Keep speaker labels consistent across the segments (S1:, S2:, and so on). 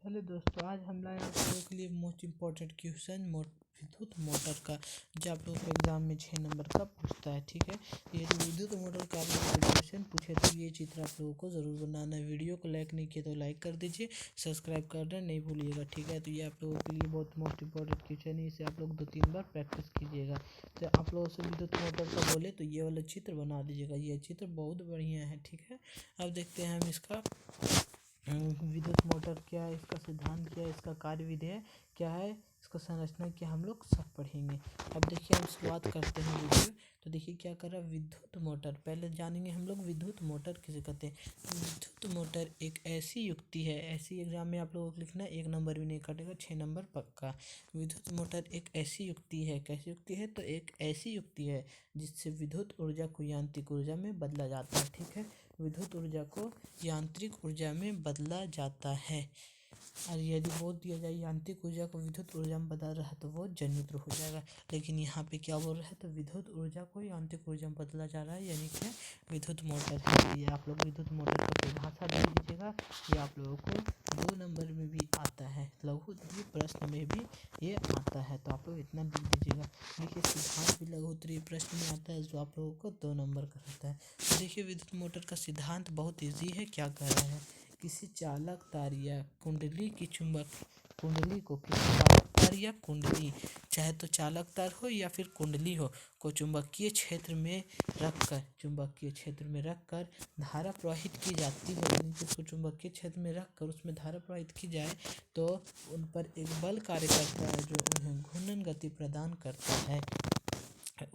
S1: Hello दोस्तों, आज हम लाए आप लोगों के लिए मोस्ट इम्पोर्टेंट क्वेश्चन विद्युत मोटर का, जो आप लोगों के एग्जाम में 6 नंबर का पूछता है। ठीक है, ये जो विद्युत मोटर का आप लोगों को क्वेश्चन पूछे तो ये चित्र आप लोगों को ज़रूर बनाना है। वीडियो को लाइक नहीं किया तो लाइक कर दीजिए, सब्सक्राइब करना नहीं भूलिएगा। ठीक है, तो ये आप लोगों के लिए बहुत मोस्ट इम्पोर्टेंट क्वेश्चन है, इसे आप लोग 2-3 बार प्रैक्टिस कीजिएगा। तो आप लोगों से विद्युत मोटर का बोले तो ये वाला चित्र बना दीजिएगा। ये चित्र बहुत बढ़िया है। ठीक है, अब देखते हैं हम इसका विद्युत मोटर क्या है, इसका सिद्धांत क्या है, इसका कार्य विधेय क्या है, इसका संरचना क्या, हम लोग सब पढ़ेंगे। अब देखिए हम शुरुआत करते हैं वीडियो। तो देखिए क्या कर रहा है विद्युत मोटर, पहले जानेंगे हम लोग विद्युत मोटर किसे कहते हैं। विद्युत मोटर एक ऐसी युक्ति है, ऐसी एग्जाम में आप लोगों को लिखना है, 1 नंबर भी नहीं कटेगा, 6 नंबर पक्का। विद्युत मोटर एक ऐसी युक्ति है, कैसी युक्ति है, तो एक ऐसी युक्ति है जिससे विद्युत ऊर्जा को यांत्रिक ऊर्जा में बदला जाता है। ठीक है, विद्युत ऊर्जा को यांत्रिक ऊर्जा में बदला जाता है। और यदि बोल दिया जाए यांत्रिक ऊर्जा को विद्युत ऊर्जा में बदल रहा है तो वो जन्यत्र हो जाएगा। लेकिन यहाँ पे क्या बोल रहा है, तो विद्युत ऊर्जा को यांत्रिक ऊर्जा में बदला जा रहा है, यानी कि विद्युत मोटर है। ये आप लोग विद्युत मोटर का परिभाषा दे दीजिएगा। ये आप लोगों को 2 नंबर में भी आता है, लघु उत्तरीय प्रश्न में भी ये आता है, तो आप लोग इतना लिख दीजिएगा। देखिए सिद्धांत भी लघु उत्तरीय प्रश्न में आता है, जो आप लोगों को 2 नंबर का रहता है। तो देखिए विद्युत मोटर का सिद्धांत बहुत ईजी है। क्या कह रहा है, किसी चालक तार या कुंडली की चुंबक कुंडली को किसी चालक तार या कुंडली, चाहे तो चालक तार हो या फिर कुंडली हो, को चुंबकीय क्षेत्र में रखकर धारा प्रवाहित की जाती है। यानी कि उसको चुंबकीय क्षेत्र में रखकर उसमें धारा प्रवाहित की जाए तो उन पर एक बल कार्य करता है, जो उन्हें घूर्णन गति प्रदान करता है।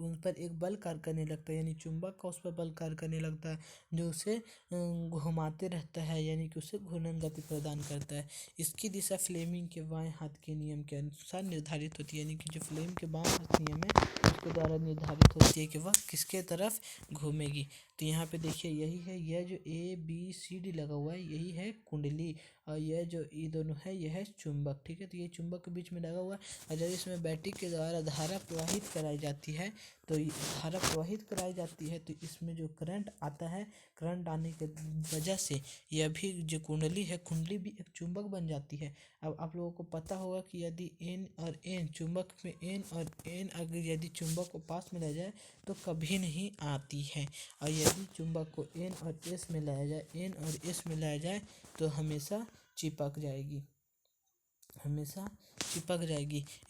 S1: उन पर एक बल कार्य करने लगता है, यानी चुंबक का उस पर बल कार्य करने लगता है, जो उसे घुमाते रहता है, यानी कि उसे घूर्णन गति प्रदान करता है। इसकी दिशा फ्लेमिंग के बाएं हाथ के नियम के अनुसार निर्धारित होती है, यानी कि जो फ्लेम के बाएं हाथ नियम है उसके द्वारा निर्धारित होती है कि वह किसके तरफ घूमेगी। तो यहाँ पे देखिए यही है, यह जो ABCD लगा हुआ है यही है कुंडली, और यह जो ये दोनों है यह है चुंबक। ठीक है, तो ये चुंबक के बीच में लगा हुआ है, और जब इसमें बैटरी के द्वारा धारा प्रवाहित कराई जाती है तो धारा प्रवाहित कराई जाती है तो इसमें जो करंट आता है, करंट आने के वजह से यह भी जो कुंडली है, कुंडली भी एक चुंबक बन जाती है। अब आप लोगों को पता होगा कि यदि N और N चुंबक में N और N अगर यदि चुंबक को पास में ले जाए तो कभी नहीं आती है, और यदि चुंबक को N और S में लाया जाए, N और S में लाया जाए तो हमेशा चिपक जाएगी।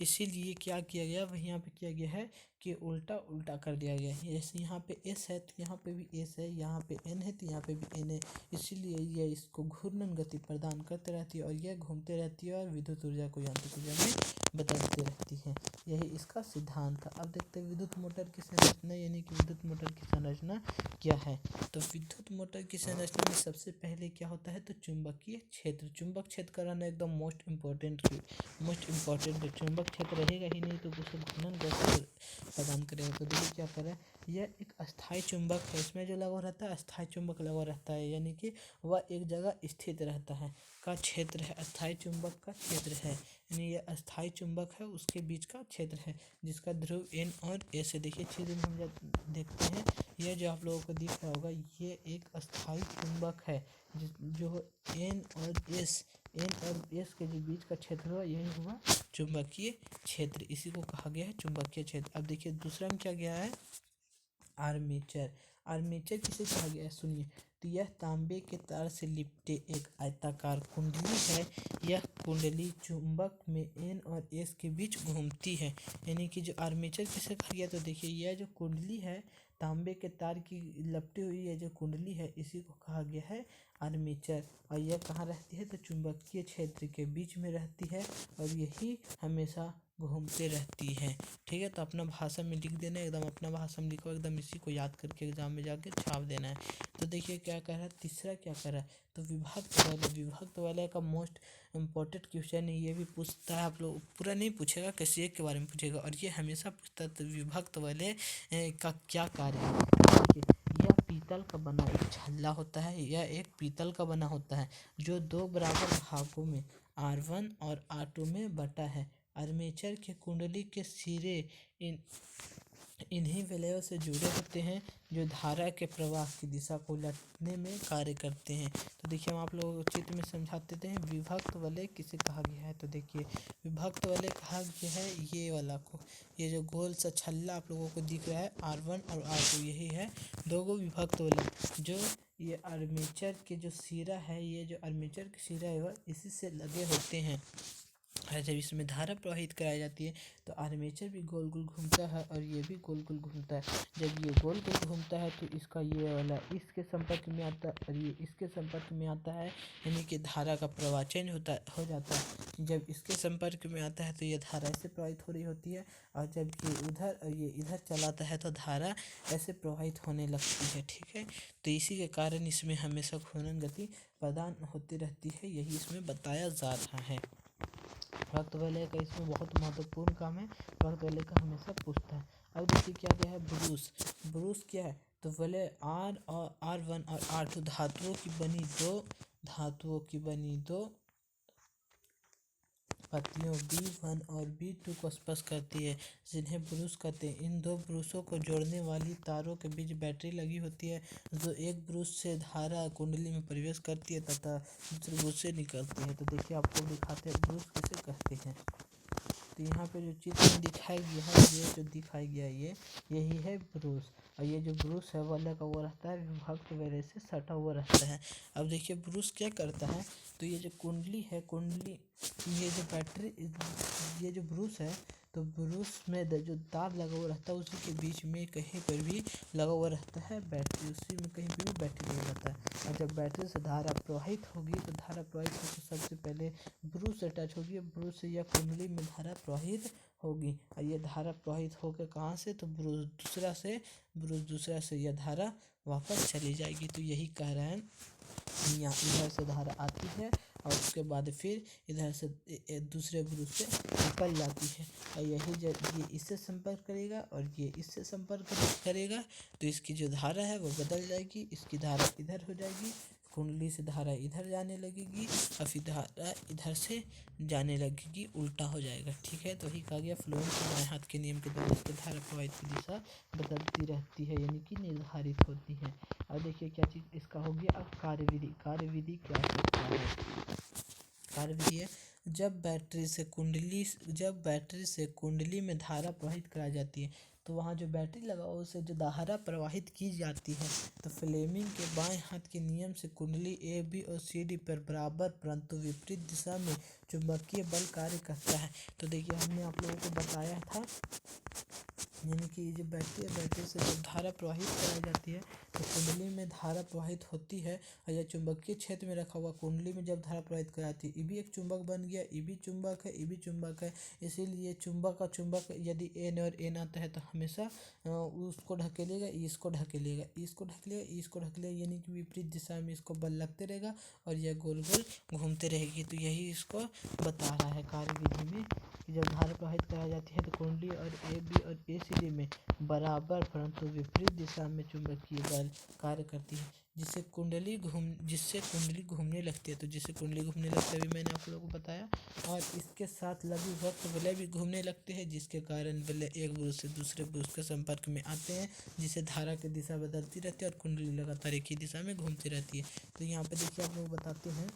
S1: इसीलिए क्या किया गया, वही यहाँ पे किया गया है कि उल्टा कर दिया गया है। जैसे यहाँ पे S है तो यहाँ पे भी S है, यहाँ पे N है तो यहाँ पे भी N है। इसीलिए यह इसको घूर्णन गति प्रदान करते रहती है और यह घूमते रहती है और विद्युत ऊर्जा को यांत्रिक ऊर्जा में बदलती रहती है। यही इसका सिद्धांत था। अब देखते हैं विद्युत मोटर की संरचना, यानी कि विद्युत मोटर की संरचना क्या है। तो विद्युत मोटर की संरचना में सबसे पहले क्या होता है, तो चुंबकीय क्षेत्र, चुंबक क्षेत्र का रहना एकदम मोस्ट इम्पोर्टेंट है। चुंबक क्षेत्र रहेगा ही नहीं तो उसे घूर्णन कैसे प्रदान करेगा। तो देखिए क्या कर रहा है, यह एक अस्थायी चुंबक है, इसमें जो लगा रहता है अस्थायी चुंबक लगा रहता है, यानी कि वह एक जगह स्थित रहता है, का क्षेत्र है, अस्थायी चुंबक का क्षेत्र है, यानी यह अस्थायी चुंबक है उसके बीच का क्षेत्र है, जिसका ध्रुव N और S है। देखिए चित्र में हम जब देखते हैं, यह जो आप लोगों को दिख रहा होगा ये एक अस्थायी चुंबक है, जो N और S के जो बीच का क्षेत्र हुआ यही हुआ चुंबकीय क्षेत्र, इसी को कहा गया है चुंबकीय क्षेत्र। अब देखिए दूसरा में क्या गया है, आर्मेचर किसे कहा गया है, सुनिए। तो यह तांबे के तार से लिपटे एक आयताकार कुंडली है। यह कुंडली चुंबक में N और S के बीच घूमती है, यानी कि जो आर्मेचर किसे कहा गया, तो देखिए यह जो कुंडली है तांबे के तार की लपटी हुई है जो कुंडली है, इसी को कहा गया है आर्मेचर। और यह कहाँ रहती है, तो चुंबकीय क्षेत्र के बीच में रहती है और यही हमेशा घूमते रहती है। ठीक है, तो अपना भाषा में लिख देना, एकदम अपना भाषा में लिखो, एकदम इसी को याद करके एग्जाम में जाके छाप देना है। तो देखिए क्या कह रहा है, तीसरा क्या कह रहा है, तो विभक्त वाले का मोस्ट इम्पोर्टेंट क्वेश्चन है। ये भी पूछता है, आप लोग पूरा नहीं पूछेगा, किसी एक के बारे में पूछेगा, और ये हमेशा पूछता है तो विभक्त वाले का क्या कार्य है। यह पीतल का बना एक छल्ला होता है, यह एक पीतल का बना होता है जो 2 बराबर भागों में R1 और R2 में बटा है। आर्मेचर के कुंडली के सिरे इन्हीं वलयों से जुड़े होते हैं जो धारा के प्रवाह की दिशा को उलटने में कार्य करते हैं। तो देखिए हम आप लोगों को चित्र में समझा देते हैं विभक्त वलय किसे कहा गया है। तो देखिए विभक्त वलय कहा गया है ये वाला को, ये जो गोल सा छल्ला आप लोगों को दिख रहा है R1 और R2, यही है दो गो विभक्त वलय। जो ये आर्मेचर के जो सिरा है, ये जो आर्मेचर के सिरा है वह इसी से लगे होते हैं। और जब इसमें धारा प्रवाहित कराई जाती है तो आर्मेचर भी गोल गोल घूमता है और ये भी गोल गोल घूमता है। जब ये गोल गोल घूमता है तो इसका ये वाला इसके संपर्क में आता है और ये इसके संपर्क में आता है, यानी कि धारा का प्रवाह चेंज हो जाता है। जब इसके संपर्क में आता है तो ये धारा ऐसे प्रवाहित हो रही होती है, और जब ये उधर और ये इधर चलाता है तो धारा ऐसे प्रवाहित होने लगती है। ठीक है, तो इसी के कारण इसमें हमेशा घूर्णन गति प्रदान होती रहती है, यही इसमें बताया जा रहा है। विभक्त वलय का इसमें बहुत महत्वपूर्ण काम है, विभक्त वलय का हमेशा पूछता है। अब देखिए क्या क्या है ब्रूस। ब्रूस क्या है, तो वलय R और R1 और R2 धातुओं की बनी दो पत्तियों B1 और B2 को स्पर्श करती है, जिन्हें ब्रूस कहते हैं। इन दो ब्रूसों को जोड़ने वाली तारों के बीच बैटरी लगी होती है, जो एक ब्रूस से धारा कुंडली में प्रवेश करती है तथा दूसरे ब्रूस से निकलती है। तो देखिए आपको दिखाते हैं ब्रूस किसे कहते हैं। तो यहाँ पे जो चित्र में दिखाया गया है, ये जो दिखाया गया है यही है ब्रूस, और ये जो ब्रूस है वलय का वो रहता है विभक्त वलय से सटा हुआ रहता है। अब देखिए ब्रूस क्या करता है, तो ये जो कुंडली है, कुंडली ये जो बैटरी ये जो ब्रूस है, तो ब्रूस में जो तार लगा हुआ रहता है उसी के बीच में कहीं पर भी लगा हुआ रहता है बैटरी, उसी में कहीं पर भी बैटरी लगा रहता है। और जब बैटरी से धारा प्रवाहित होगी तो धारा प्रवाहित होकर सबसे पहले ब्रूस से टच होगी, ब्रूस से यह कुंडली में धारा प्रवाहित होगी, और ये धारा प्रवाहित होकर कहाँ से, तो ब्रूस दूसरा से यह धारा वापस चली जाएगी। तो यही कह रहे हैं यहाँ इधर से धारा आती है और उसके बाद फिर इधर से दूसरे ब्रूस से निकल जाती है, और यही जब ये इससे संपर्क करेगा और ये इससे संपर्क करेगा तो इसकी जो धारा है वो बदल जाएगी, इसकी धारा इधर हो जाएगी, कुंडली से धारा इधर जाने लगेगी और फिर धारा इधर से जाने लगेगी, उल्टा हो जाएगा। ठीक है, तो वही कहा गया फ्लोएम के बाएं हाथ के नियम के द्वारा इसके धारा प्रवाहित की दिशा बदलती रहती है, यानी कि निर्धारित होती है। अब देखिए क्या चीज़ इसका हो गया। अब कार्यविधि, कार्यविधि क्या होता है। कार्यविधि है जब बैटरी से कुंडली में धारा प्रवाहित कराई जाती है तो वहाँ जो बैटरी लगा हो उसे जो धारा प्रवाहित की जाती है, तो फ्लेमिंग के बाएं हाथ के नियम से कुंडली ए बी और सी डी पर बराबर परंतु विपरीत दिशा में चुंबकीय बल कार्य करता है। तो देखिए हमने आप लोगों को बताया था, यानी कि जो बैटरी है, बैटरी से जब धारा प्रवाहित कराई जाती है तो कुंडली में धारा प्रवाहित होती है, और यह चुंबकीय क्षेत्र में रखा हुआ कुंडली में जब धारा प्रवाहित कराती है, ये भी एक चुंबक बन गया, ये भी चुंबक है, ये भी चुंबक है। इसीलिए चुंबक का चुंबक यदि एन और एन आता है तो हमेशा उसको ढकेलेगा, इसको ढकेलेगा, इसको ढकेलेगा, इसको ढकेलेगा, यानी कि विपरीत दिशा में इसको बल लगते रहेगा और यह गोल गोल घूमते रहेगी। तो यही इसको बता रहा है कार्यविधि में कि जब धारा प्रवाहित कराई जाती है तो कुंडली और ए बी और ए सी डी में बराबर परंतु विपरीत दिशा में चुंबकीय बल कार्य करती है, जिससे कुंडली घूमने लगती है। तो जिससे कुंडली घूमने लगती है अभी मैंने आप लोगों को बताया, और इसके साथ लघु विभक्त वलय भी घूमने लगते हैं, जिसके कारण वलय एक ब्रूस से दूसरे ब्रूस के संपर्क में आते हैं, जिससे धारा की दिशा बदलती रहती है और कुंडली लगातार एक ही दिशा में घूमती रहती है। तो यहाँ पे देखिए आप लोग बताते हैं,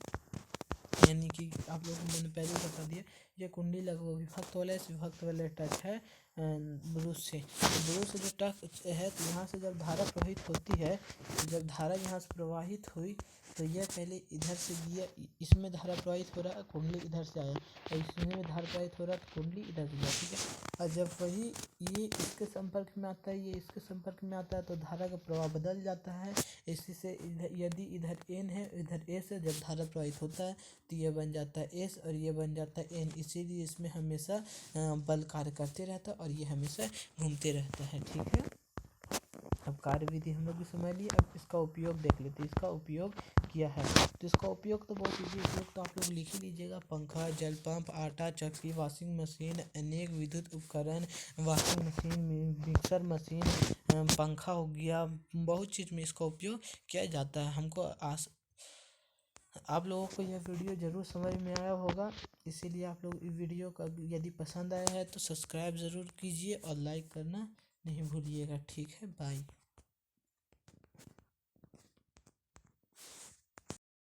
S1: यानी कि आप लोगों को मैंने पहले ही बता दिया, ये कुंडली लगभग विभक्त वलय से विभक्त वलय टच है ब्रूस से। तो ब्रूस से जो टच है तो यहाँ से जब धारा प्रवाहित होती है, जब धारा यहाँ से प्रवाहित हुई तो यह पहले इधर से गया, इसमें धारा प्रवाहित हो रहा है, कुंडली इधर से आया, और इसमें धारा प्रवाहित हो रहा है तो कुंडली इधर से गया। ठीक है, और जब वही ये इसके संपर्क में आता है, ये इसके संपर्क में आता है तो धारा का प्रवाह बदल जाता है। इसी से यदि इधर एन है, इधर एस है, जब धारा प्रवाहित होता है तो ये बन जाता है एस और ये बन जाता है एन, इसीलिए इसमें हमेशा बल कार्य करते रहता है और ये हमेशा घूमते रहता है। ठीक है, अब कार्यविधि हम लोग भी समझ लिए। अब इसका उपयोग देख लेते हैं, इसका उपयोग क्या है। तो इसका उपयोग तो बहुत ईजी, उपयोग तो आप लोग लिख ही लीजिएगा, पंखा, जल पंप, आटा चक्की, वॉशिंग मशीन, अनेक विद्युत उपकरण, वॉशिंग मशीन, मिक्सर मशीन, पंखा हो गया, बहुत चीज़ में इसका उपयोग किया जाता है। आप लोगों को यह वीडियो ज़रूर समझ में आया होगा, इसीलिए आप लोग इस वीडियो का यदि पसंद आया है तो सब्सक्राइब ज़रूर कीजिए और लाइक करना नहीं भूलिएगा। ठीक है, बाय।